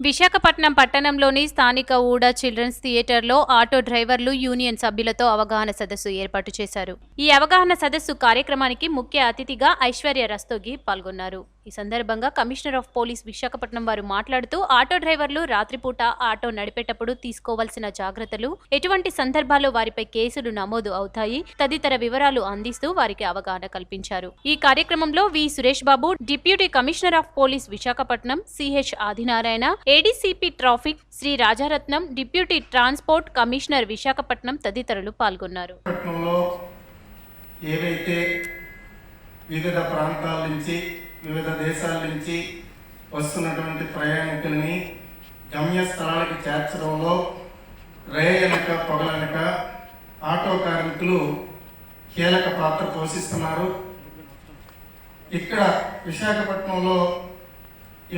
విశాఖపట్నం పట్టణంలోని స్థానిక ఊడా చిల్డ్రన్స్ థియేటర్లో ఆటో డ్రైవర్లు యూనియన్ సభ్యులతో అవగాహన సదస్సు ఏర్పాటు చేశారు. ఈ అవగాహన సదస్సు కార్యక్రమానికి ముఖ్య అతిథిగా ఐశ్వర్య రస్తోగి పాల్గొన్నారు. ఈ సందర్భంగా కమిషనర్ ఆఫ్ పోలీస్ విశాఖపట్నం వారు మాట్లాడుతూ ఆటో డ్రైవర్లు రాత్రిపూట ఆటో నడిపేటప్పుడు తీసుకోవాల్సిన జాగ్రత్తలు, ఎటువంటి సందర్భాల్లో వారిపై కేసులు నమోదు అవుతాయి తదితర వివరాలు అందిస్తూ వారికి అవగాహన కల్పించారు. ఈ కార్యక్రమంలో V Suresh Babu, deputy commissioner of police Visakhapatnam CH Adinarayana, ADCP traffic Shri Rajaratnam, deputy transport commissioner Visakhapatnam తదితరులు పాల్గొన్నారు. ఏవైతే వివిధ ప్రాంతాల నుంచి వివిధ దేశాల నుంచి వస్తున్నటువంటి ప్రయాణికుల్ని గమ్యస్థలాలకు చేర్చడంలో రేయనక పొగలనక ఆటో కార్మికులు కీలక పాత్ర పోషిస్తున్నారు. ఇక్కడ విశాఖపట్నంలో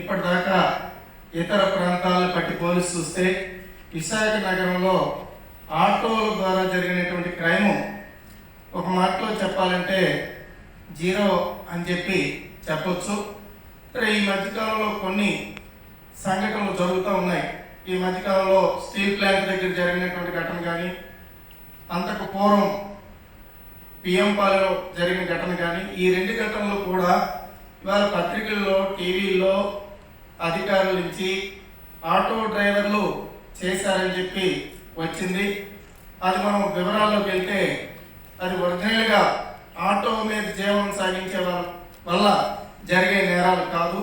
ఇప్పటిదాకా ఇతర ప్రాంతాలను పట్టి పోలీసు చూస్తే విశాఖ నగరంలో ఆటోల ద్వారా జరిగినటువంటి క్రైము ఒక మాటలో చెప్పాలంటే జీరో అని చెప్పి చెప్పొచ్చు. ఈ మధ్యకాలంలో కొన్ని సంఘటనలు జరుగుతూ ఉన్నాయి. ఈ మధ్యకాలంలో స్టీల్ ప్లాంట్ దగ్గర జరిగినటువంటి ఘటన కానీ, అంతకు పూర్వం పిఎంపాలలో జరిగిన ఘటన కానీ, ఈ రెండు ఘటనలు కూడా ఇవాళ పత్రికల్లో, టీవీల్లో అధికారుల నుంచి ఆటో డ్రైవర్లు చేశారని చెప్పి వచ్చింది. అది మనం వివరాల్లోకి వెళ్తే అది ఒరిజినల్గా ఆటో మీద జీవనం సాగించే వల్ల జరిగే నేరాలు కాదు.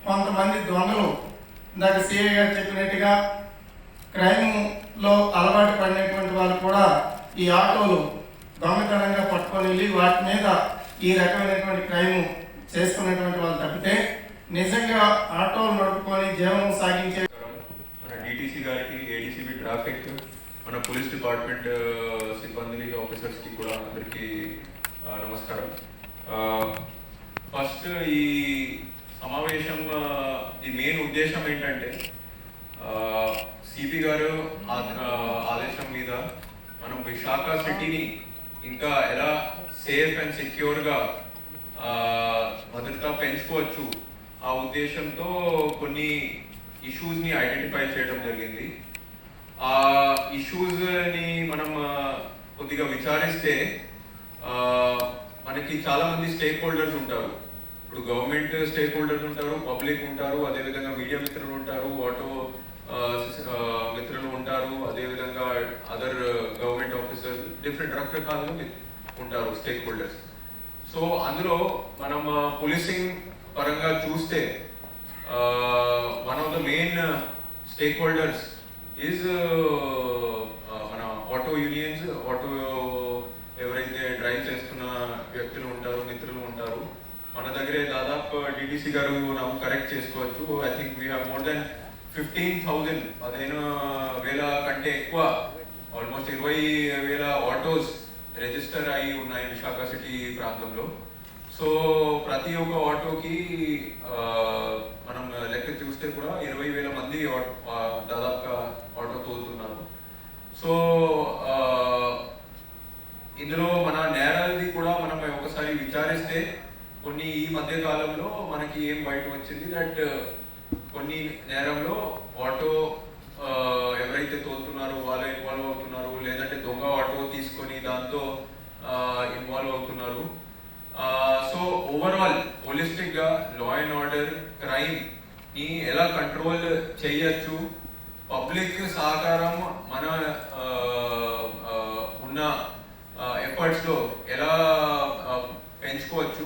కొంతమంది దొంగలు, ఇందాక సిఐ గారు చెప్పినట్టుగా క్రైమ్లో అలవాటు పడినటువంటి వాళ్ళు కూడా ఈ ఆటోలు దొంగతనంగా పట్టుకొని వెళ్ళి వాటి మీద ఈ రకమైనటువంటి క్రైమ్ చేస్తున్నటువంటి వాళ్ళు తప్పితే నిజంగా ఆటోలు నడుపుకొని జీవనం సాగించే మన డిటిసి గారికి, ఏడీసీబీ ట్రాఫిక్, మన పోలీస్ డిపార్ట్మెంట్ సిబ్బంది ఆఫీసర్స్కి కూడా అందరికీ నమస్కారం. ఫస్ట్ ఈ సమావేశం ది మెయిన్ ఉద్దేశం ఏంటంటే సిపి గారు ఆదేశం మీద మనం విశాఖ సిటీని ఇంకా ఎలా సేఫ్ అండ్ సెక్యూర్గా భద్రత పెంచుకోవచ్చు ఆ ఉద్దేశంతో కొన్ని ఇష్యూస్ని ఐడెంటిఫై చేయడం జరిగింది. ఆ ఇష్యూస్ని మనం కొద్దిగా విచారిస్తే మనకి చాలా మంది స్టేక్ హోల్డర్స్ ఉంటారు. ఇప్పుడు గవర్నమెంట్ స్టేక్ హోల్డర్స్ ఉంటారు, పబ్లిక్ ఉంటారు, అదేవిధంగా మీడియా మిత్రులు ఉంటారు, ఆటో మిత్రులు ఉంటారు, అదేవిధంగా అదర్ గవర్నమెంట్ ఆఫీసర్స్, డిఫరెంట్ రకరకాలుగా ఉంటారు స్టేక్ హోల్డర్స్. సో అందులో మనం పోలీసింగ్ పరంగా చూస్తే one of the main stake holders is మన ఆటో యూనియన్స్. ఆటో ఎవరైతే డ్రైవ్ చేస్తున్న వ్యక్తులు ఉంటారు, మిత్రులు ఉంటారు. మన దగ్గరే దాదాపు డిటిసి గారు ನಾವು కరెక్ట్ చేసుకోవచ్చు. I think we have more than 15,000, 15,000 కంటే ఎక్కువ, ఆల్మోస్ట్ 20,000 ఆటోస్ రిజిస్టర్ అయి ఉన్నాయి విశాఖ సిటీ ప్రాంతంలో. సో ప్రతి ఒక్క ఆటోకి మనం లెక్క చూస్తే కూడా 20,000 మంది దాదాపుగా ఆటో తోలుతున్నారు. సో ఇందులో మన నేరాలది కూడా మనం ఒకసారి విచారిస్తే కొన్ని ఈ మధ్య కాలంలో మనకి ఏం బయట వచ్చింది దట్ కొన్ని నేరంలో ఆటో ఎవరైతే తోలుతున్నారో వాళ్ళు ఇన్వాల్వ్ అవుతున్నారు, లేదంటే దొంగ ఆటో తీసుకొని దాంతో ఇన్వాల్వ్ అవుతున్నారు. సో ఓవరాల్ హోలిస్టిక్ గా లా అండ్ ఆర్డర్, క్రైమ్ ని ఎలా కంట్రోల్ చేయొచ్చు, పబ్లిక్ సహకారం మన ఉన్న ఎఫర్ట్స్ లో ఎలా పెంచుకోవచ్చు,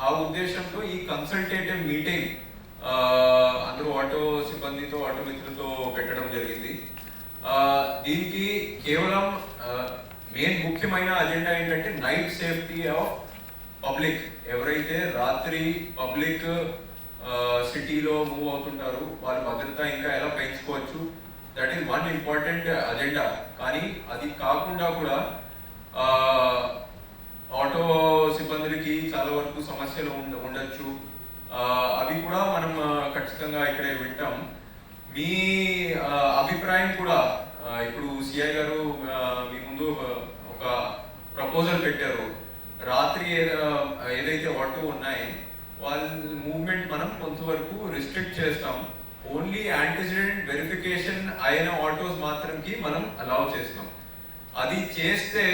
ఆ ఉద్దేశంతో ఈ కన్సల్టేటివ్ మీటింగ్ అందరూ ఆటో సిబ్బందితో, ఆటో మిత్రులతో పెట్టడం జరిగింది. దీనికి కేవలం మెయిన్ ముఖ్యమైన అజెండా ఏంటంటే నైట్ సేఫ్టీ ఆఫ్ పబ్లిక్. ఎవరైతే రాత్రి పబ్లిక్ సిటీలో మూవ్ అవుతుంటారు వాళ్ళ భద్రత ఇంకా ఎలా పెంచుకోవచ్చు, that is one important agenda. కానీ అది కాకుండా కూడా ఆటో సిబ్బందులకి చాలా వరకు సమస్యలు ఉండొచ్చు. అవి కూడా మనం ఖచ్చితంగా ఇక్కడే వింటాం. మీ అభిప్రాయం కూడా ఇప్పుడు సిఐ గారు మీ ముందు ఒక ప్రపోజల్ పెట్టారు. రాత్రి ఏదైతే ఆటో ఉన్నాయి వాళ్ళ మూవ్మెంట్ మనం కొంతవరకు రిస్ట్రిక్ట్ చేస్తాం. ఓన్లీ యాంటిసిడెంట్ వెరిఫికేషన్ అయిన ఆటోస్ మాత్రంకి మనం అలౌ చేస్తాం. అది చేస్తే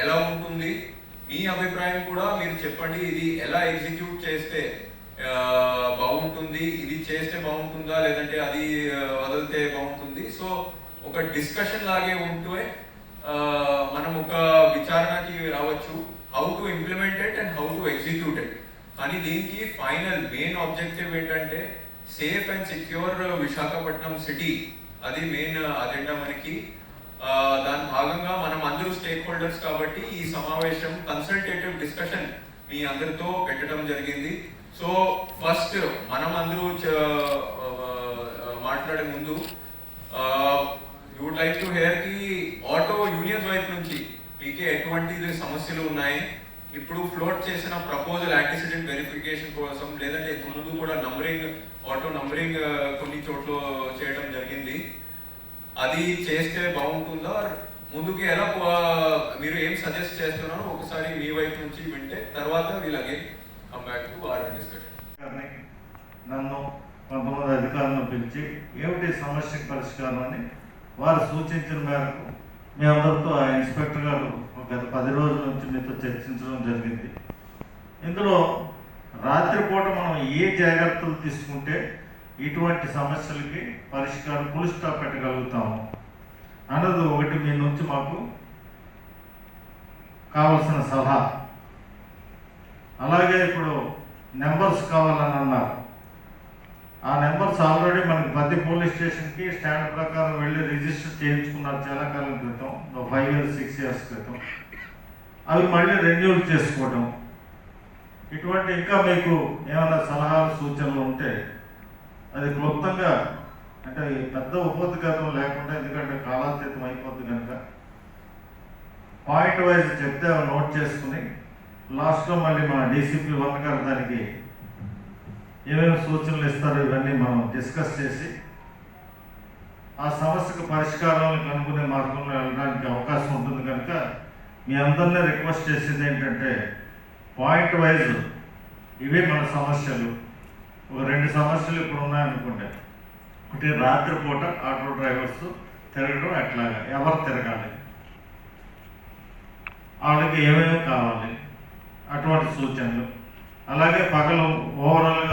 ఎలా ఉంటుంది, మీ అభిప్రాయం కూడా మీరు చెప్పండి. ఇది ఎలా ఎగ్జిక్యూట్ చేస్తే బాగుంటుంది, ఇది చేస్తే బాగుంటుందా, లేదంటే అది వదిలితే బాగుంటుంది. సో ఒక డిస్కషన్ లాగే ఉంటే మనం ఒక విచారణకి రావచ్చు, how to implement it and how to execute it. కానీ దీనికి ఫైనల్ మెయిన్ ఆబ్జెక్టివ్ ఏంటంటే safe and secure Visakhapatnam city, అది మెయిన్ అజెండా మనకి. దాని భాగంగా మనం అందరూ స్టేక్ హోల్డర్స్ కాబట్టి ఈ సమావేశం కన్సల్టేటివ్ డిస్కషన్ మీ అందరితో పెట్టడం జరిగింది. సో ఫస్ట్ మనం అందరూ మాట్లాడే ముందు you would like to hear కి ఆటో యూనియన్స్ వైపు నుంచి మీకే ఎటువంటి సమస్యలు ఉన్నాయి, ఇప్పుడు ఫ్లోట్ చేసిన ప్రపోజల్ యాంటిసిడెంట్ వెరిఫికేషన్ కోసం, లేదంటే ముందు కూడా ఆటో నంబరింగ్ కొన్ని చోట్ల చేయడం జరిగింది, అది చేస్తే బాగుంటుందా, ముందుకు ఎలా మీరు ఏం సజెస్ట్ చేస్తున్నారో ఒకసారి మీ వైపు నుంచి వింటే తర్వాత వీళ్ళకి నన్ను కొంతమంది అధికారులను పిలిచి ఏమిటి సమస్యకు పరిష్కారం అని వారు సూచించిన మేరకు మీ అందరితో ఆ ఇన్స్పెక్టర్ గారు గత 10 రోజుల నుంచి మీతో చర్చించడం జరిగింది. ఇందులో రాత్రిపూట మనం ఏ జాగ్రత్తలు తీసుకుంటే ఇటువంటి సమస్యలకి పరిష్కారం ఫుల్ స్టాప్ పెట్టగలుగుతాము అన్నది ఒకటి మీ నుంచి మాకు కావలసిన సలహా. అలాగే ఇప్పుడు నెంబర్స్ కావాలని అన్నారు. ఆ నెంబర్స్ ఆల్రెడీ మనకి ప్రతి పోలీస్ స్టేషన్కి స్టాండ్ ప్రకారం వెళ్ళి రిజిస్టర్ చేయించుకున్నారు చాలా కాలం క్రితం, 5 years 6 years క్రితం. అవి మళ్ళీ రెన్యూల్ చేసుకోవడం, ఇటువంటి ఇంకా మీకు ఏమైనా సలహాలు సూచనలు ఉంటే అది క్లుప్తంగా, అంటే పెద్ద ఉపోద్ఘాతం లేకుండా, ఎందుకంటే కాలాతీతం అయిపోద్ది కనుక పాయింట్ వైజ్ చెప్తే నోట్ చేసుకుని లాస్ట్లో మళ్ళీ మన డీసీపీ 1 గారు దానికి ఏమేమి సూచనలు ఇస్తారో ఇవన్నీ మనం డిస్కస్ చేసి ఆ సమస్యకు పరిష్కారాలను కనుక్కునే మార్గంలో వెళ్ళడానికి అవకాశం ఉంటుంది. కనుక మీ అందరినీ రిక్వెస్ట్ చేసేది ఏంటంటే పాయింట్ వైజ్ ఇవి మన సమస్యలు. ఒక 2 సమస్యలు ఇప్పుడు ఉన్నాయనుకోండి. ఒకటి రాత్రిపూట ఆటో డ్రైవర్స్ తిరగడం ఎట్లాగా, ఎవరు తిరగాలి, వాళ్ళకి ఏమేమి కావాలి, అటువంటి సూచనలు. అలాగే పగలు ఓవరాల్గా